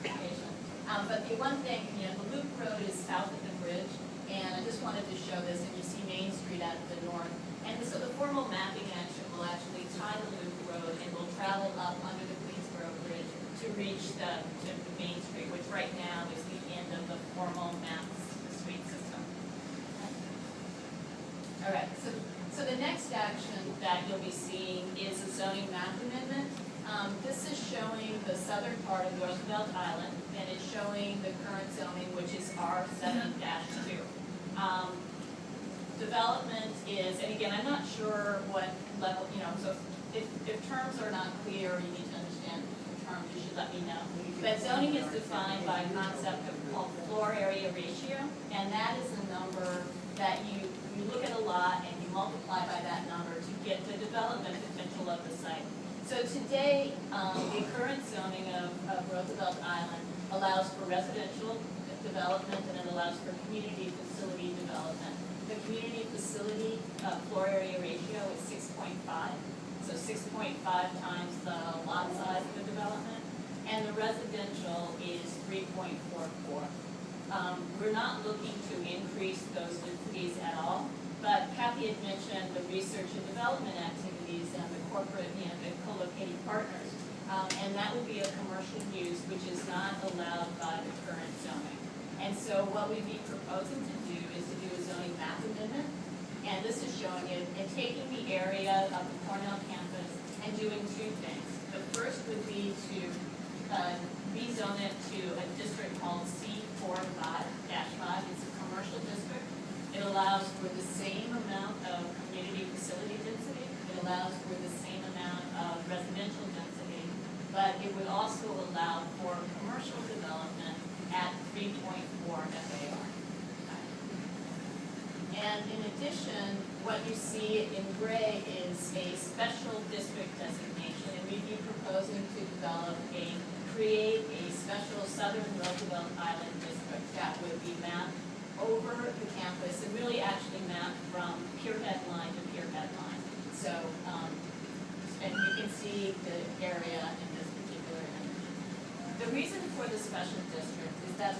clarification. But the one thing, the loop road is south of the bridge, and I just wanted to show this, and you see Main Street out of the north. And so the formal mapping action will actually tie the loop road and will travel up under the Queensboro Bridge to reach to Main Street, which right now is the end of the formal mapped street system. All right, so the next action that you'll be seeing is a zoning map amendment. This is showing the southern part of Roosevelt Island, and it's showing the current zoning, which is R7-2. Development is, and again, I'm not sure what level, so if terms are not clear, or you need to understand the terms, you should let me know. But zoning is defined by a concept called floor area ratio, and that is a number that you look at a lot and you multiply by that number to get the development potential of the site. So today, the current zoning of Roosevelt Island allows for residential development and it allows for community facility development. The community facility floor area ratio is 6.5, so 6.5 times the lot size of the development, and the residential is 3.44. We're not looking to increase those densities at all, but Kathy had mentioned the research and development activities and the corporate, the co-locating partners, and that would be a commercial use which is not allowed by the current zoning. And so what we'd be proposing to do is to do a zoning map amendment, and this is showing it, and taking the area of the Cornell campus and doing two things. The first would be to rezone it to a district called C45-5. It's a commercial district. It allows for the same amount of community facility density. It allows for the same amount of residential density, but it would also allow for commercial development at 3.4 FAR. And in addition, what you see in gray is a special district designation, and we'd be proposing to create a special Southern Roosevelt Island district that would be mapped over the campus and really actually mapped from pierhead line to pierhead line. So, and you can see the area in this particular image. The reason for the special district is that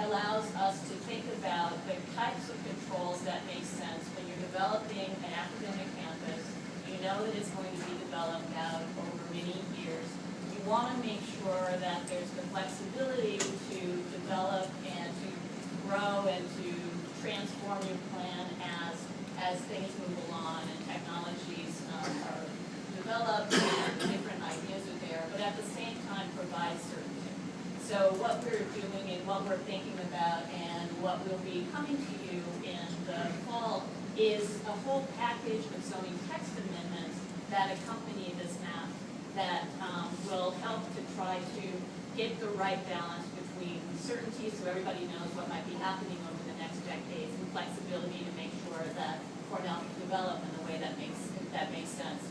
allows us to think about the types of controls that make sense when you're developing an academic campus. You know that it's going to be developed out over many years. You want to make sure that there's the flexibility to develop and to grow and to transform your plan as things move along and technologies are developed and different ideas are there, but at the same time provide certainty. So what we're doing and what we're thinking about and what will be coming to you in the fall is a whole package of zoning text amendments that accompany this map that will help to try to get the right balance between certainty so everybody knows what might be happening over the next decades and flexibility to make sure that Cornell can develop in the way that makes sense. It makes sense.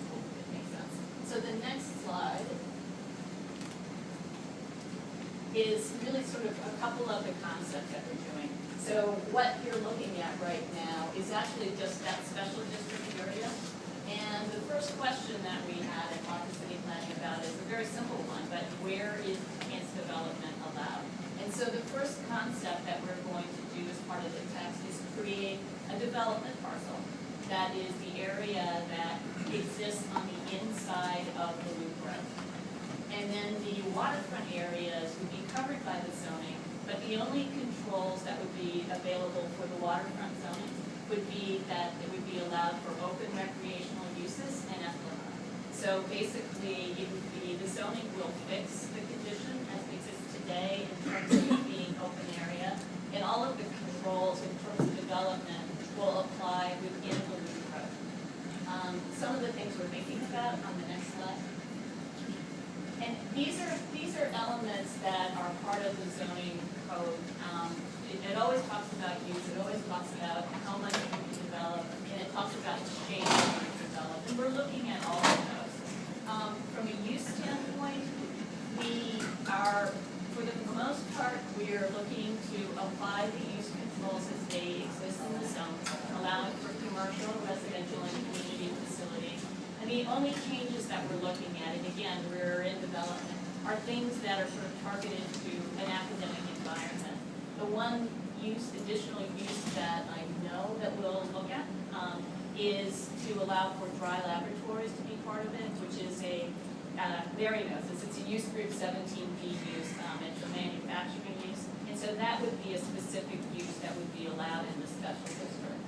So the next slide is really sort of a couple of the concepts that we're doing. So what you're looking at right now is actually just that special district area. And the first question that we had at Market City Planning about is a very simple one, but where is enhanced development allowed? And so the first concept that we're going to do as part of the text is create a development parcel. That is the area that exists on the inside of the loop road. And then the waterfront areas would be covered by the zoning, but the only controls that would be available for the waterfront zoning would be that it would be allowed for open recreational uses and effluent. So basically, it would be, the zoning will fix the condition as it exists today in terms of it being open area, and all of the controls in terms of development will apply within the loop road. Some of the things we're thinking about on the next slide. And these are elements that are part of the zoning code. It always talks about use, it always talks about how much you can develop, and it talks about the shape that you can develop. And we're looking at all of those. From a use standpoint, we are, for the most part, we are looking to apply the use controls as they exist in the zone, allowing for commercial, residential, and community facilities. And the only changes that we're looking at, and again, we're in development are things that are sort of targeted to an academic environment. The one additional use that I know that we'll look at is to allow for dry laboratories to be part of it, which is Mary knows this, it's a use group 17B use, it's a manufacturing use, and so that would be a specific use that would be allowed in the special district.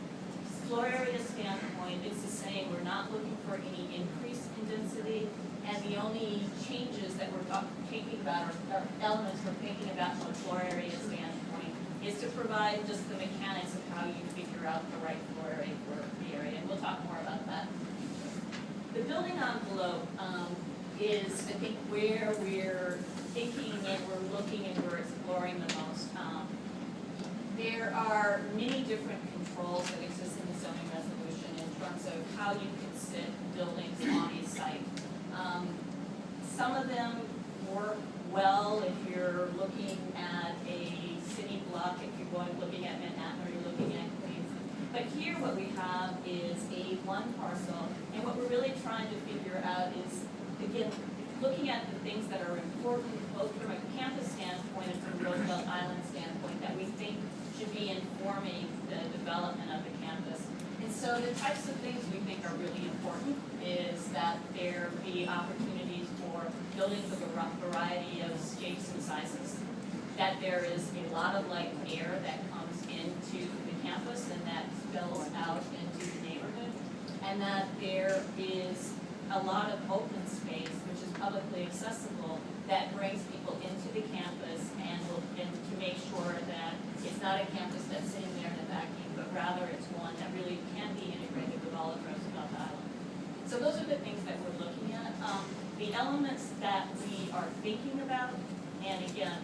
Floor area standpoint, it's the same, we're not looking for any increase in density, and the only changes that we're thinking about, or elements we're thinking about from a floor area standpoint, is to provide just the mechanics of how you figure out the right floor area for the area, and we'll talk more about that. The building envelope is, I think, where we're thinking and we're looking and we're exploring the most. There are many different controls that exist in the zoning resolution in terms of how you can sit buildings on a site. Some of them work well if you're looking at a city block, if you're looking at Manhattan or you're looking at Queens. But here what we have is a one parcel, and what we're really trying to figure out is, again, looking at the things that are important both from a campus standpoint and from a Roosevelt Island standpoint that we think should be informing the development of the campus. And so the types of things we think are really important is that there be opportunities for buildings of a variety of shapes and sizes, that there is a lot of light air that comes into the campus and that spills out into the neighborhood, and that there is a lot of open space, which is publicly accessible, that brings people into the campus and to make sure that it's not a campus that's sitting there in a vacuum, but rather it's one that really can be integrated with all of Roosevelt Island. So those are the things that we're looking at. The elements that we are thinking about, and again,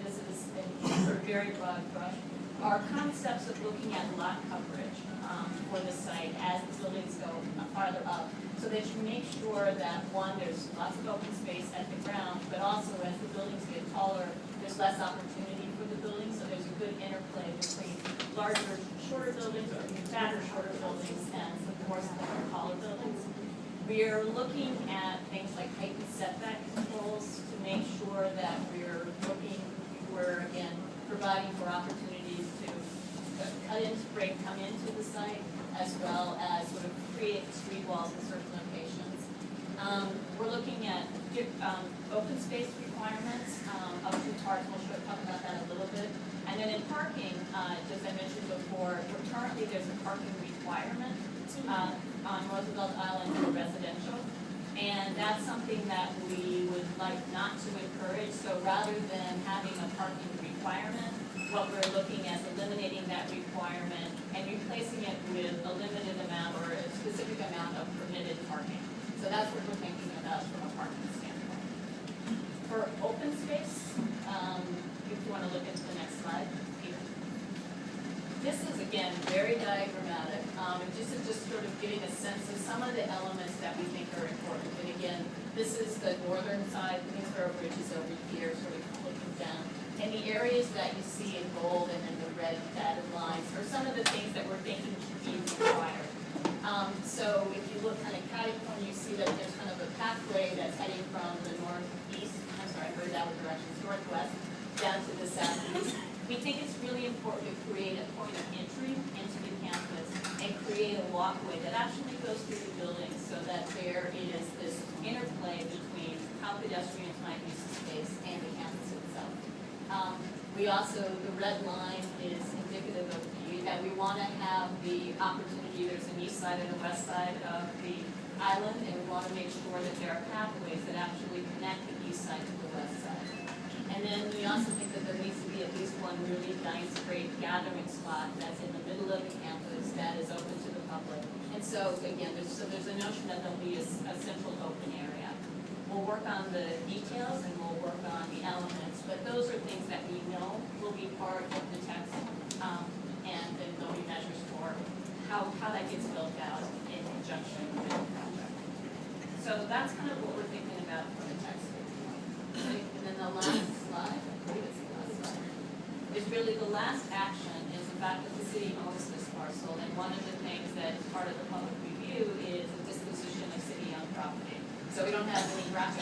this is a very broad brush, are concepts of looking at lot coverage for the site as the buildings go farther up, so that you make sure that, one, there's lots of open space at the ground, but also as the buildings get taller, there's less opportunity for the buildings, so there's a good interplay between larger, shorter buildings, or fatter, shorter buildings, and of course, the taller buildings. We're looking at things like height and setback controls to make sure that we're again, providing for opportunities to come into the site, as well as sort of create street walls in certain locations. We're looking at open space requirements of two parts. We'll talk about that a little bit. And then in parking, as I mentioned before, there's a parking requirement on Roosevelt Island for residential. And that's something that we would like not to encourage. So rather than having a parking requirement, what we're looking at is eliminating that requirement and replacing it with a limited amount or a specific amount of permitted parking. So that's what we're thinking about from a parking standpoint. For open space, if you want to look into the next slide, Peter. This is, again, very diagrammatic. This is just sort of giving a sense of some of the elements that we think are important. And again, this is the northern side. Queensboro Bridge is over here, sort of looking down. And the areas that you see in gold and in the red dotted lines are some of the things that we're thinking should be required. So if you look kind of catty-corner, you see that there's kind of a pathway that's heading from the northeast, northwest, down to the southeast. We think it's really important to create a point of entry into the campus and create a walkway that actually goes through the building so that there is this interplay between how pedestrians might use the space and the campus itself. We also, the red line is indicative of that we want to have the opportunity, there's an east side and a west side of the island, and we want to make sure that there are pathways that actually connect the east side to the west side. And then we also think that there needs to be at least one really nice, great gathering spot that's in the middle of the campus that is open to the public. And so, again, there's a notion that there'll be a central open area. We'll work on the details and we'll work on the elements, but those are things that we know will be part of the text, and then there'll be measures for how that gets built out in conjunction with the project. So that's kind of what we're thinking about for the text. And then the last slide, I believe it's the last slide, is really the last action is the fact that the city owns this parcel, and one of the things that part of the public review is a disposition of city-owned property. So we don't have any graphic